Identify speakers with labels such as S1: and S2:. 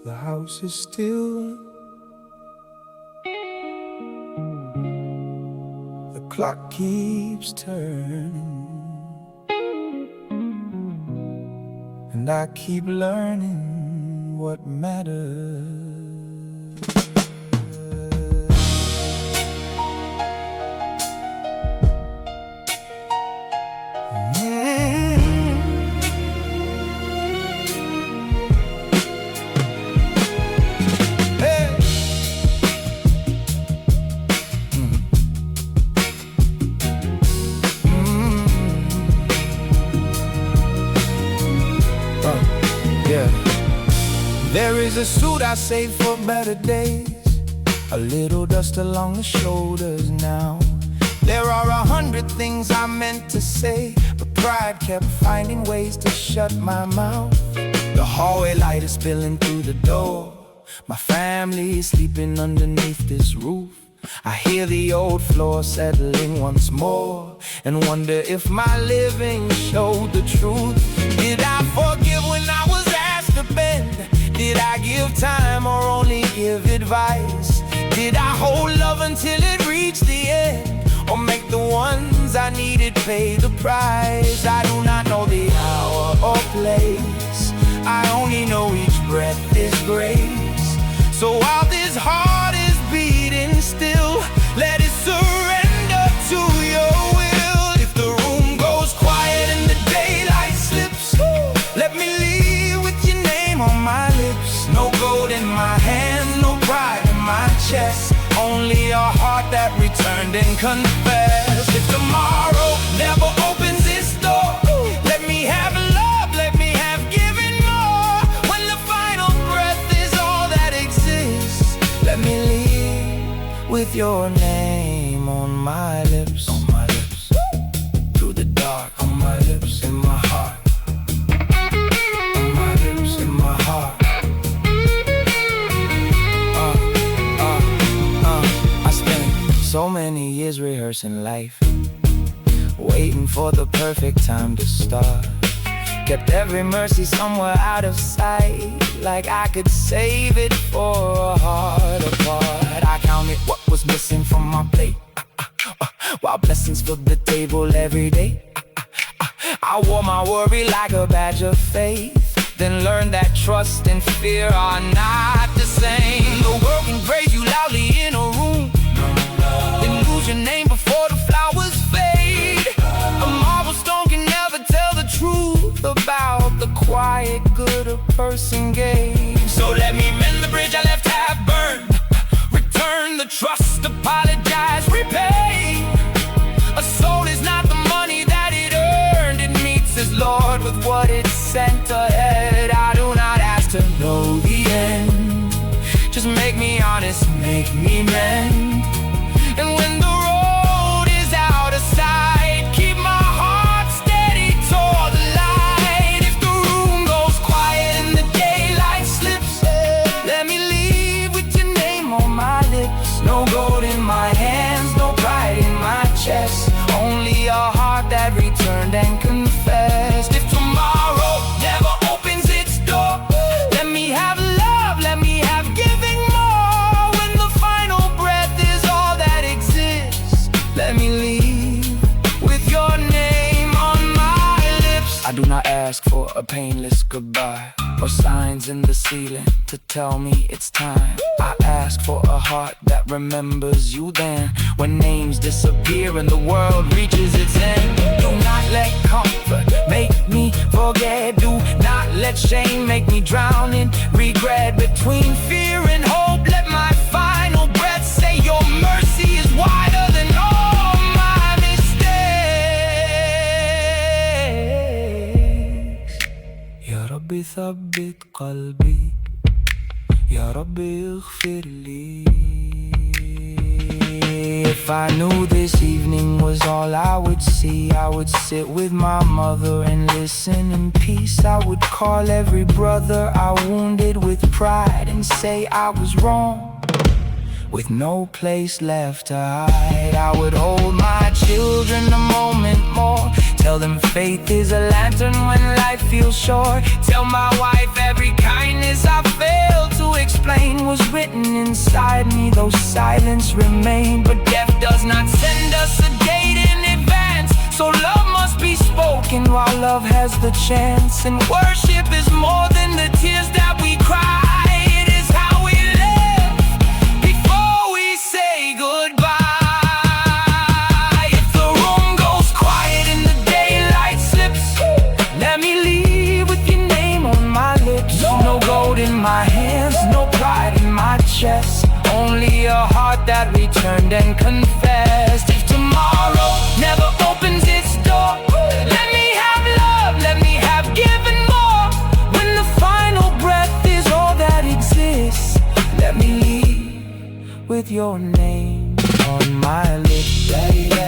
S1: The house is still, the clock keeps turning, and I keep learning what matters. There is a suit I saved for better days, a little dust along the shoulders now. There are 100 things I meant to say, but pride kept finding ways to shut my mouth. The hallway light is spilling through the door. My family is sleeping underneath this roof. I hear the old floor settling once more, and wonder if my living showed the truth. Did I forgive when I was asked to bend? Did I give time or only give advice? Did I hold love until it reached the end, or make the ones I needed pay the price? I do not know the hour or place, I only know each breath is grace. So while this heart is beating still, let it surrender to your will. If the room goes quiet and the daylight slips, let me leave with your name on my lips. No gold in my hand, no pride in my chest, only a heart that returned and confessed. If tomorrow never opens its door, let me have love, let me have given more. When the final breath is all that exists, let me leave with your name on my lips. On my lips, through the dark, on my lips, in my heart. On my lips, in my heart. I spent so many years rehearsing life, waiting for the perfect time to start. Kept every mercy somewhere out of sight, like I could save it for a heart apart. I counted what was missing from my plate, while blessings filled the table every day. I wore my worry like a badge of faith, then learned that trust and fear are not the same. The world can praise you loudly in a room, then lose your name before the flowers fade. A marble stone can never tell the truth about the quiet good a person gave. So let me mend the bridge I left half burned, return the trust, apologize, repay. A soul is not the money that it earned, it meets its Lord with what it sent ahead. I do not ask to know the end, just make me honest, make me mend. And when the road is out of sight, keep my heart steady toward the light. If the room goes quiet and the daylight slips, let me leave with your name on my lips. No gold in my hands, no pride in my chest, only a heart that returned and confessed. If tomorrow never opens its door, let me have love, let me have giving more. When the final breath is all that exists, let me leave with your name on my lips. I do not ask for a painless goodbye, or signs in the ceiling to tell me it's time. I ask for a heart that remembers you then, when names disappear and the world reaches its end. Do not let comfort make me forget, do not let shame make me drown in regret. Between fear and hope, let my final breath say your mercy is wider than all my mistakes. Ya Rabbi thabbit qalbi, Ya Rabbi ighfir li. If I knew this evening was all I would see, I would sit with my mother and listen in peace. I would call every brother I wounded with pride and say I was wrong, with no place left to hide. I would hold my children a moment more, tell them faith is a lantern when life feels short. Tell my wife every kindness I failed to so silence remain. But death does not send us a date in advance, so love must be spoken while love has the chance. And worship is more than the tears that we cry. It is how we live before we say goodbye. If the room goes quiet and the daylight slips, let me leave with your name on my lips. No gold in my hands, no pride in my chest, only a heart that returned and confessed. If tomorrow never opens its door, let me have love, let me have given more. When the final breath is all that exists, let me leave with your name on my lips.